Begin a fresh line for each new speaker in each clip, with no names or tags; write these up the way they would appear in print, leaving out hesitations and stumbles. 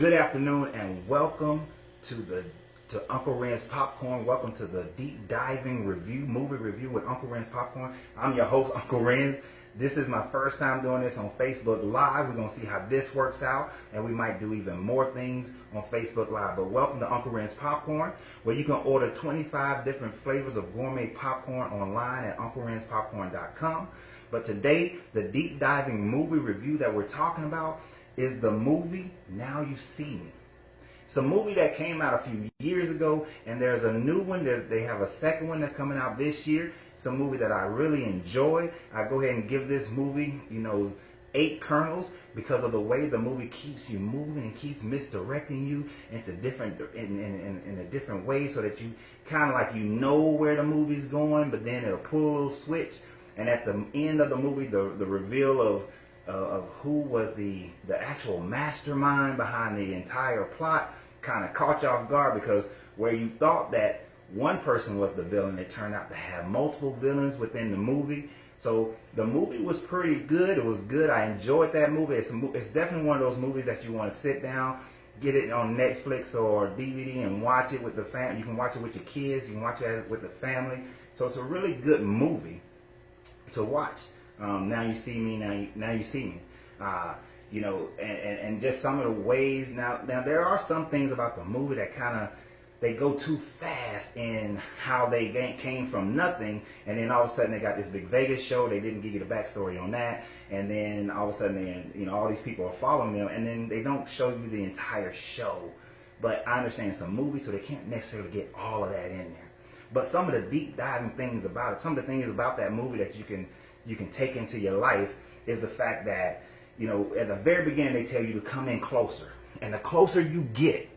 Good afternoon and welcome to Uncle Ren's Popcorn. Welcome to the deep diving movie review with Uncle Ren's Popcorn. I'm your host, Uncle Ren's. This is my first time doing this on Facebook Live. We're going to see how this works out, and we might do even more things on Facebook Live. But welcome to Uncle Ren's Popcorn, where you can order 25 different flavors of gourmet popcorn online at UncleRen'sPopcorn.com. But today, the deep diving movie review that we're talking about is the movie Now You See Me. It's a movie that came out a few years ago, and there's a new one. They have a second one that's coming out this year. It's a movie that I really enjoy. I go ahead and give this movie, 8 kernels because of the way the movie keeps you moving and keeps misdirecting you into different in a different way, so that you kind of like where the movie's going, but then it'll pull a little switch, and at the end of the movie, the reveal of who was the actual mastermind behind the entire plot kind of caught you off guard, because where you thought that one person was the villain, it turned out to have multiple villains within the movie. So the movie was pretty good. It was good. I enjoyed that movie. It's definitely one of those movies that you want to sit down, get it on Netflix or DVD and watch it with the family. You can watch it with your kids. You can watch it with the family. So it's a really good movie to watch. Now You See Me, now you see me. And just some of the ways. Now there are some things about the movie that kind of, they go too fast in how they came from nothing, and then all of a sudden they got this big Vegas show. They didn't give you the backstory on that, and then all of a sudden all these people are following them, and then they don't show you the entire show. But I understand it's a movie, so they can't necessarily get all of that in there. But some of the deep diving things about it, some of the things about that movie that you can take into your life, is the fact that, at the very beginning they tell you to come in closer. And the closer you get,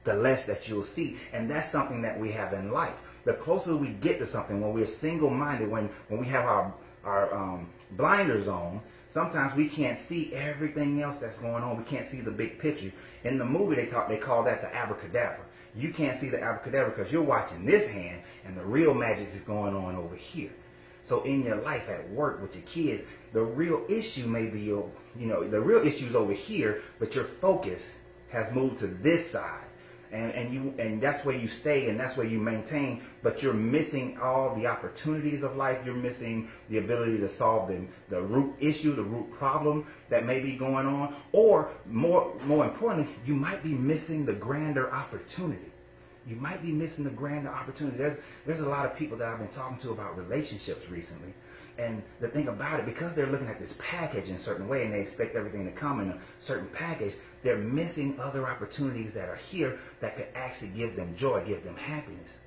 the less that you'll see. And that's something that we have in life. The closer we get to something, when we're single-minded, when we have our blinders on, sometimes we can't see everything else that's going on. We can't see the big picture. In the movie they call that the abracadabra. You can't see the abracadabra because you're watching this hand, and the real magic is going on over here. So in your life, at work, with your kids, the real issue may be the real issue is over here, but your focus has moved to this side, and that's where you stay, and that's where you maintain. But you're missing all the opportunities of life. You're missing the ability to solve the root issue, the root problem that may be going on, or more importantly, you might be missing the grander opportunity. You might be missing the grander opportunity. There's a lot of people that I've been talking to about relationships recently. And the thing about it, because they're looking at this package in a certain way and they expect everything to come in a certain package, they're missing other opportunities that are here that could actually give them joy, give them happiness.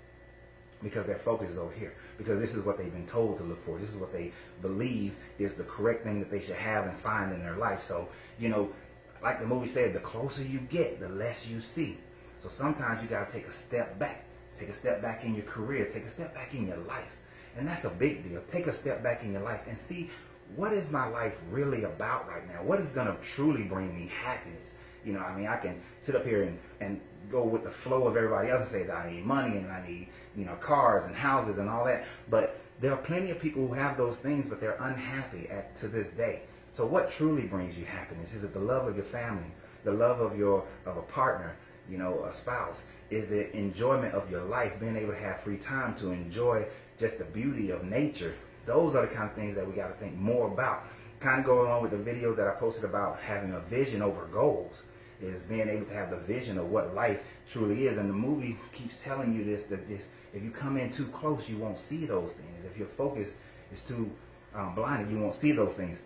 Because their focus is over here. Because this is what they've been told to look for. This is what they believe is the correct thing that they should have and find in their life. So, like the movie said, the closer you get, the less you see. So sometimes you got to take a step back. Take a step back in your career. Take a step back in your life. And that's a big deal. Take a step back in your life and see, what is my life really about right now? What is going to truly bring me happiness? I can sit up here and go with the flow of everybody else and say that I need money and I need, cars and houses and all that. But there are plenty of people who have those things, but they're unhappy to this day. So what truly brings you happiness? Is it the love of your family? The love of a partner? A spouse? Is it enjoyment of your life, being able to have free time to enjoy just the beauty of nature? Those are the kind of things that we got to think more about. Kind of go along with the videos that I posted about having a vision over goals, is being able to have the vision of what life truly is. And the movie keeps telling you this, that if you come in too close, you won't see those things. If your focus is too blinded, you won't see those things.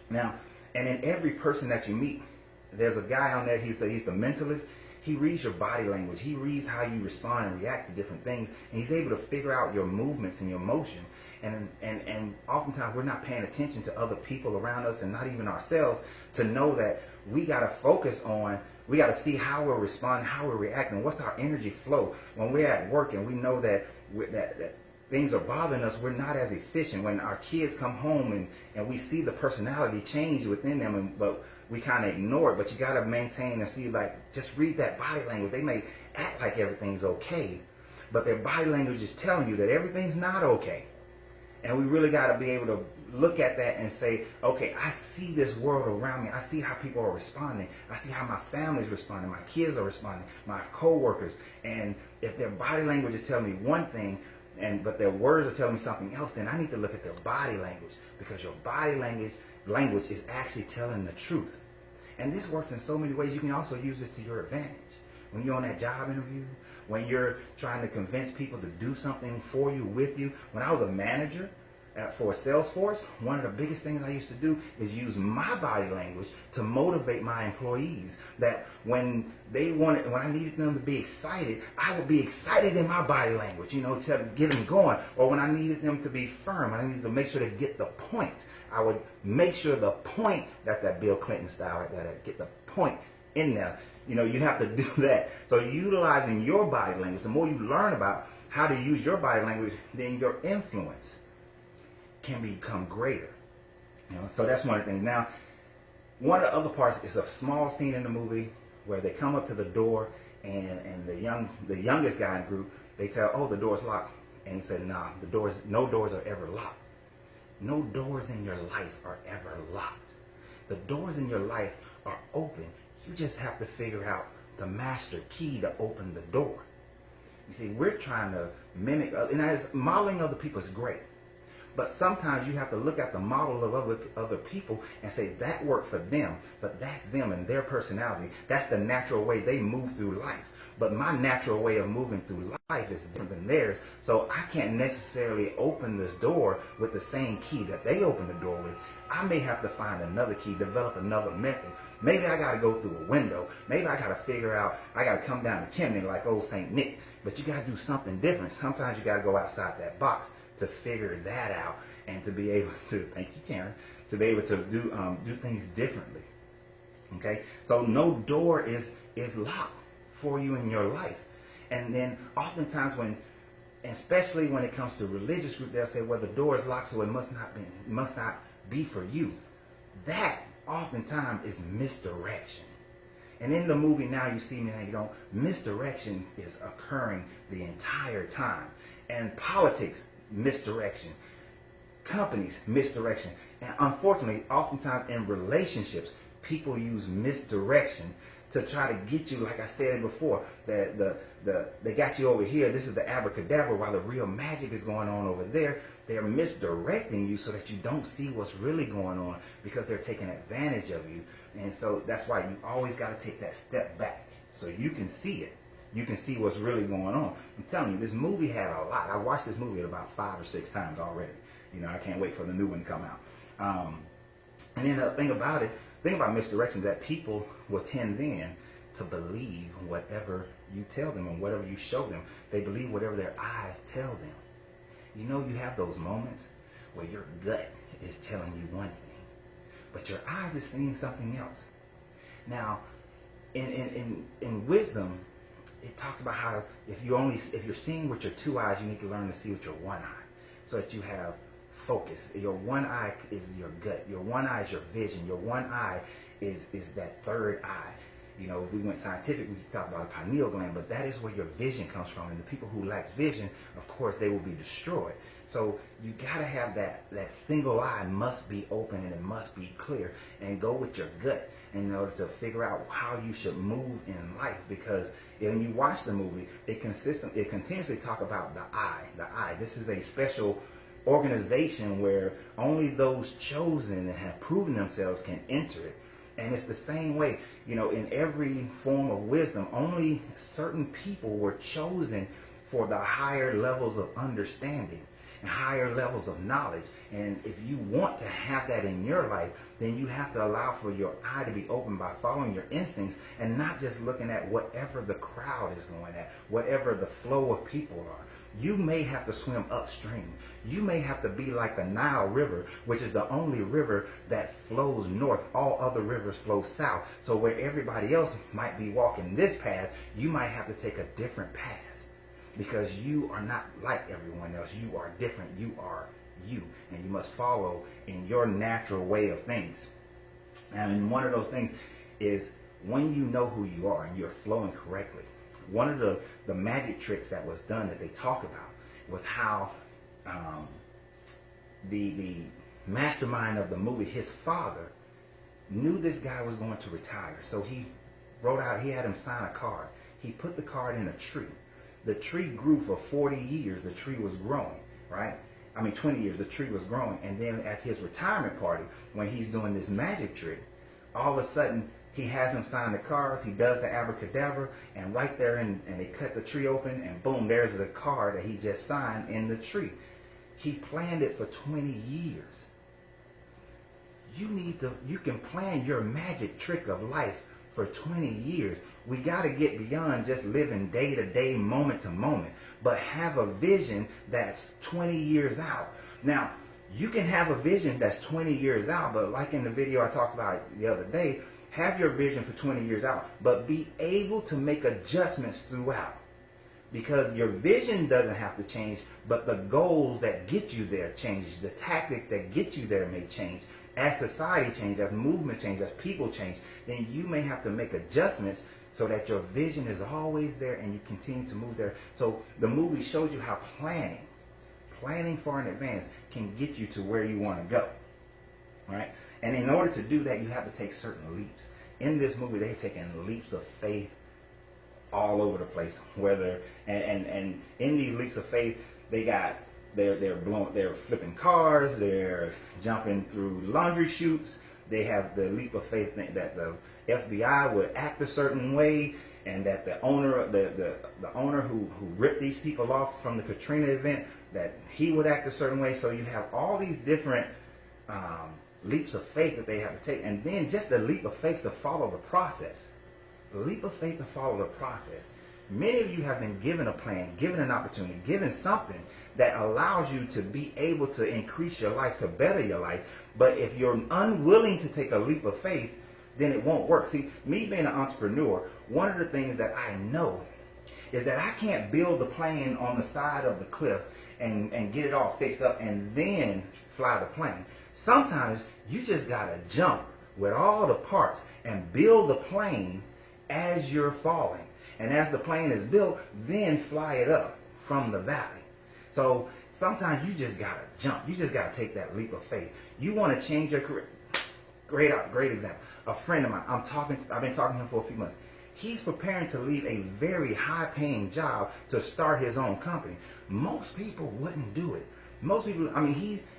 Now, and in every person that you meet, there's a guy on there, he's the mentalist. He reads your body language. He reads how you respond and react to different things. And he's able to figure out your movements and your motion. And oftentimes we're not paying attention to other people around us, and not even ourselves, to know that we got to focus on, we got to see how we're responding, how we're reacting, what's our energy flow. When we're at work and we know that things are bothering us, we're not as efficient. When our kids come home and we see the personality change within them, but we kind of ignore it. But you got to maintain and see, just read that body language. They may act like everything's okay, but their body language is telling you that everything's not okay. And we really got to be able to look at that and say, okay, I see this world around me. I see how people are responding. I see how my family's responding. My kids are responding. My co-workers. And if their body language is telling me one thing, but their words are telling me something else, then I need to look at their body language, because your body language is actually telling the truth. And this works in so many ways. You can also use this to your advantage. When you're on that job interview, when you're trying to convince people to do something for you, with you. When I was a manager for Salesforce, one of the biggest things I used to do is use my body language to motivate my employees. That when I needed them to be excited, I would be excited in my body language, to get them going. Or when I needed them to be firm, I needed to make sure to get the point. I would make sure the point, that's that Bill Clinton style right there, get the point in there. You have to do that. So utilizing your body language, the more you learn about how to use your body language, then your influence can become greater. So that's one of the things. Now, one of the other parts is a small scene in the movie where they come up to the door, and the youngest guy in the group, they tell, oh, the door's locked. And he said, nah, no doors are ever locked. No doors in your life are ever locked. The doors in your life are open. You just have to figure out the master key to open the door. You see, we're trying to mimic, and as modeling other people is great, but sometimes you have to look at the model of other people and say that worked for them, but that's them and their personality. That's the natural way they move through life. But my natural way of moving through life is different than theirs, so I can't necessarily open this door with the same key that they open the door with. I may have to find another key, develop another method. Maybe I got to go through a window. Maybe I got to figure out, I got to come down the chimney like old St. Nick. But you got to do something different. Sometimes you got to go outside that box to figure that out, and to be able to, thank you, Karen, to be able to do things differently. Okay? So no door is locked for you in your life. And then oftentimes especially when it comes to religious group, they'll say, well, the door is locked, so it must not be for you. That oftentimes is misdirection. And in the movie now, you see me, misdirection is occurring the entire time. And politics, misdirection. Companies, misdirection. And unfortunately, oftentimes in relationships, people use misdirection to try to get you, like I said before, they got you over here, this is the abracadabra, while the real magic is going on over there. They're misdirecting you so that you don't see what's really going on, because they're taking advantage of you. And so that's why you always got to take that step back so you can see it. You can see what's really going on. I'm telling you, this movie had a lot. I watched this movie about 5 or 6 times already. I can't wait for the new one to come out. And then the thing about misdirection is that people will tend then to believe whatever you tell them and whatever you show them. They believe whatever their eyes tell them. You have those moments where your gut is telling you one thing, but your eyes are seeing something else. Now, in wisdom, it talks about how if you're seeing with your 2 eyes, you need to learn to see with your 1 eye, so that you have focus. Your 1 eye is your gut. Your 1 eye is your vision. Your 1 eye is that 3rd eye. If we went scientific, we could talk about a pineal gland, but that is where your vision comes from. And the people who lack vision, of course, they will be destroyed. So you got to have that single eye must be open, and it must be clear, and go with your gut in order to figure out how you should move in life. Because when you watch the movie, it continuously talk about the eye. The eye. This is a special organization where only those chosen and have proven themselves can enter it. And it's the same way, in every form of wisdom, only certain people were chosen for the higher levels of understanding and higher levels of knowledge. And if you want to have that in your life, then you have to allow for your eye to be open by following your instincts and not just looking at whatever the crowd is going at, whatever the flow of people are. You may have to swim upstream. You may have to be like the Nile River, which is the only river that flows north. All other rivers flow south. So where everybody else might be walking this path, you might have to take a different path, because you are not like everyone else. You are different. You are you, and you must follow in your natural way of things. And one of those things is when you know who you are and you're flowing correctly. One of the magic tricks that was done that they talk about was how the mastermind of the movie, his father knew this guy was going to retire. So he had him sign a card. He put the card in a tree. The tree grew for 40 years. The tree was growing, right? 20 years, the tree was growing. And then at his retirement party, when he's doing this magic trick, all of a sudden, he has him sign the cards. He does the abracadabra, and right there, and they cut the tree open, and boom, there's the card that he just signed in the tree. He planned it for 20 years. You can plan your magic trick of life for 20 years. We got to get beyond just living day to day, moment to moment, but have a vision that's 20 years out. Now, you can have a vision that's 20 years out, but like in the video I talked about the other day, have your vision for 20 years out, but be able to make adjustments throughout. Because your vision doesn't have to change, but the goals that get you there change. The tactics that get you there may change. As society changes, as movement changes, as people change, then you may have to make adjustments so that your vision is always there and you continue to move there. So the movie shows you how planning far in advance can get you to where you want to go, right? And in order to do that, you have to take certain leaps. In this movie, they're taking leaps of faith all over the place. And in these leaps of faith, they're flipping cars, they're jumping through laundry chutes. They have the leap of faith that the FBI would act a certain way, and that the owner who ripped these people off from the Katrina event, that he would act a certain way. So you have all these different leaps of faith that they have to take, and then just the leap of faith to follow the process. The leap of faith to follow the process. Many of you have been given a plan, given an opportunity, given something that allows you to be able to increase your life, to better your life. But if you're unwilling to take a leap of faith, then it won't work. See, me being an entrepreneur, one of the things that I know is that I can't build the plane on the side of the cliff and get it all fixed up and then fly the plane. Sometimes you just gotta jump with all the parts and build the plane as you're falling. And as the plane is built, then fly it up from the valley. So sometimes you just gotta jump. You just gotta take that leap of faith. You want to change your career. Great example. A friend of mine, I've been talking to him for a few months. He's preparing to leave a very high-paying job to start his own company. Most people wouldn't do it. Most people,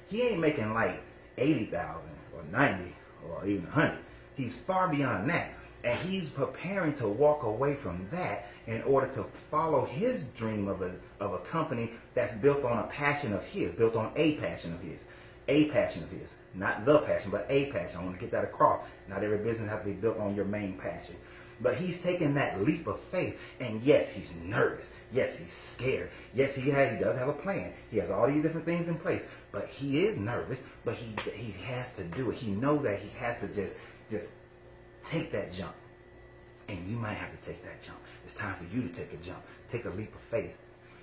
he ain't making like 80,000 or 90 or even 100. He's far beyond that. And he's preparing to walk away from that in order to follow his dream of a company that's built on a passion of his, built on a passion of his. A passion of his. Not the passion, but a passion. I want to get that across. Not every business has to be built on your main passion. But he's taking that leap of faith, and yes, he's nervous. Yes, he's scared. Yes, he does have a plan. He has all these different things in place, but he is nervous. But he has to do it. He knows that he has to just take that jump. And you might have to take that jump. It's time for you to take a jump. Take a leap of faith.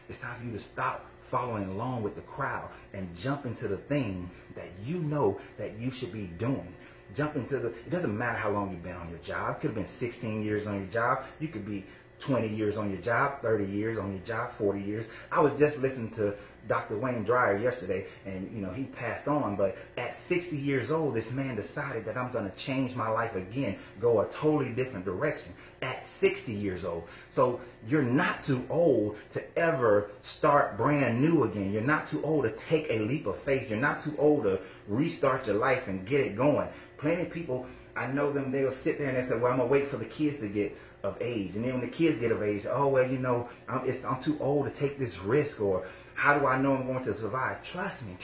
It's time for you to stop following along with the crowd and jump into the thing that you know that you should be doing. It doesn't matter how long you've been on your job. It could have been 16 years on your job. You could be 20 years on your job, 30 years on your job, 40 years. I was just listening to Dr. Wayne Dyer yesterday, and he passed on, but at 60 years old, this man decided that I'm going to change my life again, go a totally different direction at 60 years old. So you're not too old to ever start brand new again. You're not too old to take a leap of faith. You're not too old to restart your life and get it going. Plenty of people, I know them, they'll sit there and they say, well, I'm going to wait for the kids to get of age. And then when the kids get of age, oh, well, I'm too old to take this risk, or how do I know I'm going to survive? Trust me.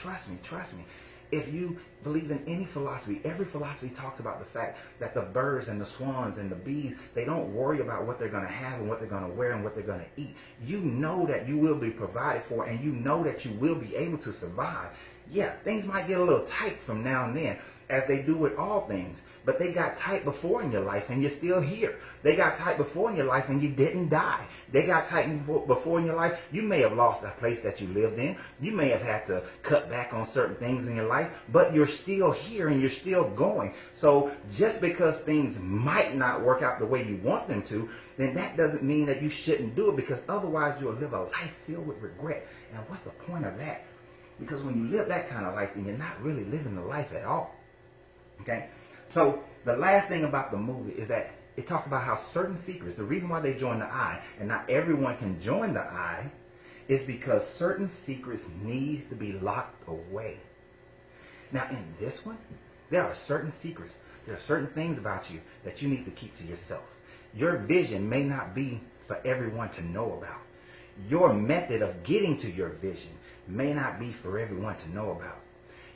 If you believe in any philosophy, every philosophy talks about the fact that the birds and the swans and the bees, they don't worry about what they're going to have and what they're going to wear and what they're going to eat. You know that you will be provided for, and you know that you will be able to survive. Yeah, things might get a little tight from now and then, as they do with all things. But they got tight before in your life and you're still here. They got tight before in your life and you didn't die. They got tight before in your life. You may have lost a place that you lived in. You may have had to cut back on certain things in your life, but you're still here and you're still going. So just because things might not work out the way you want them to, then that doesn't mean that you shouldn't do it, because otherwise you'll live a life filled with regret. And what's the point of that? Because when you live that kind of life, then you're not really living the life at all. Okay? So the last thing about the movie is that it talks about how certain secrets, the reason why they join the eye, and not everyone can join the eye, is because certain secrets need to be locked away. Now in this one, there are certain secrets. There are certain things about you that you need to keep to yourself. Your vision may not be for everyone to know about. Your method of getting to your vision may not be for everyone to know about.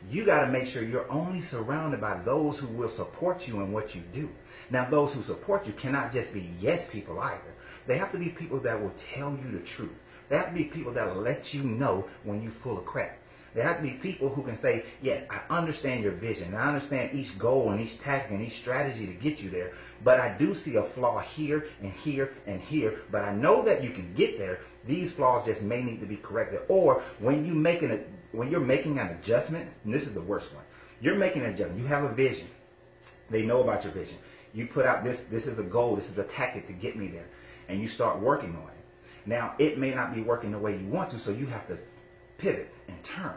You got to make sure you're only surrounded by those who will support you in what you do. Now, those who support you cannot just be yes people either. They have to be people that will tell you the truth. They have to be people that will let you know when you're full of crap. There have to be people who can say, yes, I understand your vision. I understand each goal and each tactic and each strategy to get you there. But I do see a flaw here and here and here. But I know that you can get there. These flaws just may need to be corrected. Or when you're making an adjustment, and this is the worst one. You're making an adjustment. You have a vision. They know about your vision. You put out this is a goal. This is a tactic to get me there. And you start working on it. Now, it may not be working the way you want to, so you have to pivot and turn.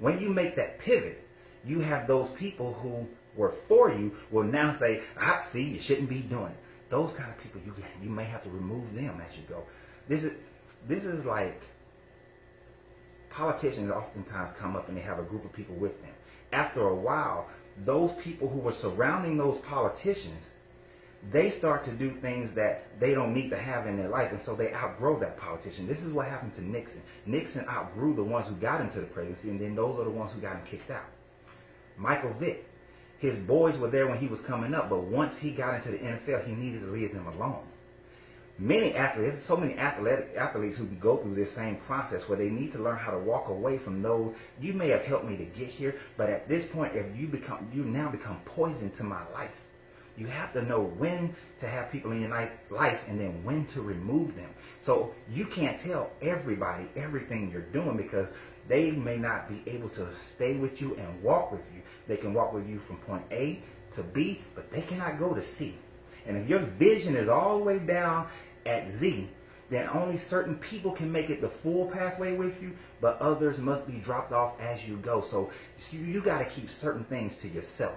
When you make that pivot, you have those people who were for you will now say, see, you shouldn't be doing it. Those kind of people, you may have to remove them as you go. This is like politicians oftentimes come up and they have a group of people with them. After a while, those people who were surrounding those politicians, they start to do things that they don't need to have in their life, and so they outgrow that politician. This is what happened to Nixon. Nixon outgrew the ones who got him to the presidency, and then those are the ones who got him kicked out. Michael Vick, his boys were there when he was coming up, but once he got into the NFL, he needed to leave them alone. Many athletes, there's so many athletes who go through this same process where they need to learn how to walk away from those. You may have helped me to get here, but at this point, if you now become poison to my life. You have to know when to have people in your life and then when to remove them. So you can't tell everybody everything you're doing because they may not be able to stay with you and walk with you. They can walk with you from point A to B, but they cannot go to C. And if your vision is all the way down at Z, then only certain people can make it the full pathway with you, but others must be dropped off as you go. So you got to keep certain things to yourself.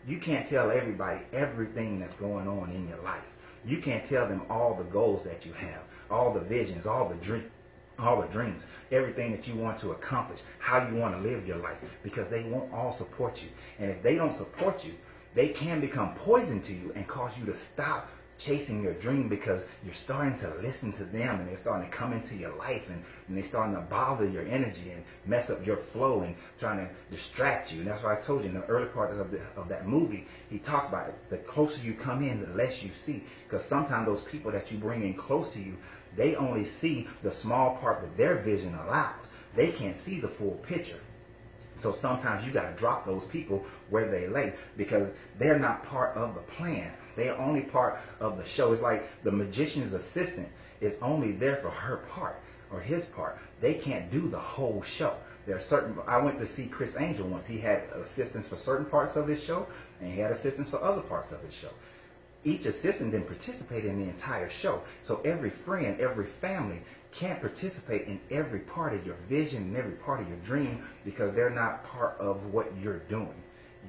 You can't tell everybody everything that's going on in your life. You can't tell them all the goals that you have, all the visions, all the dreams, everything that you want to accomplish, how you want to live your life, because they won't all support you. And if they don't support you, they can become poison to you and cause you to stop chasing your dream because you're starting to listen to them and they're starting to come into your life and they're starting to bother your energy and mess up your flow and trying to distract you. And that's why I told you in the early part of that movie, he talks about it. The closer you come in, the less you see. Because sometimes those people that you bring in close to you, they only see the small part that their vision allows. They can't see the full picture. So sometimes you got to drop those people where they lay because they're not part of the plan. They are only part of the show. It's like the magician's assistant is only there for her part or his part. They can't do the whole show. There are certain. I went to see Chris Angel once. He had assistants for certain parts of his show, and he had assistants for other parts of his show. Each assistant didn't participate in the entire show. So every friend, every family can't participate in every part of your vision and every part of your dream because they're not part of what you're doing.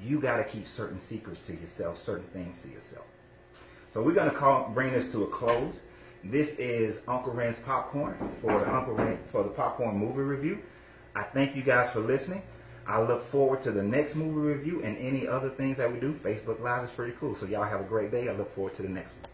You got to keep certain secrets to yourself, certain things to yourself. So we're going to bring this to a close. This is Uncle Ren's Popcorn for the Popcorn Movie Review. I thank you guys for listening. I look forward to the next movie review and any other things that we do. Facebook Live is pretty cool. So y'all have a great day. I look forward to the next one.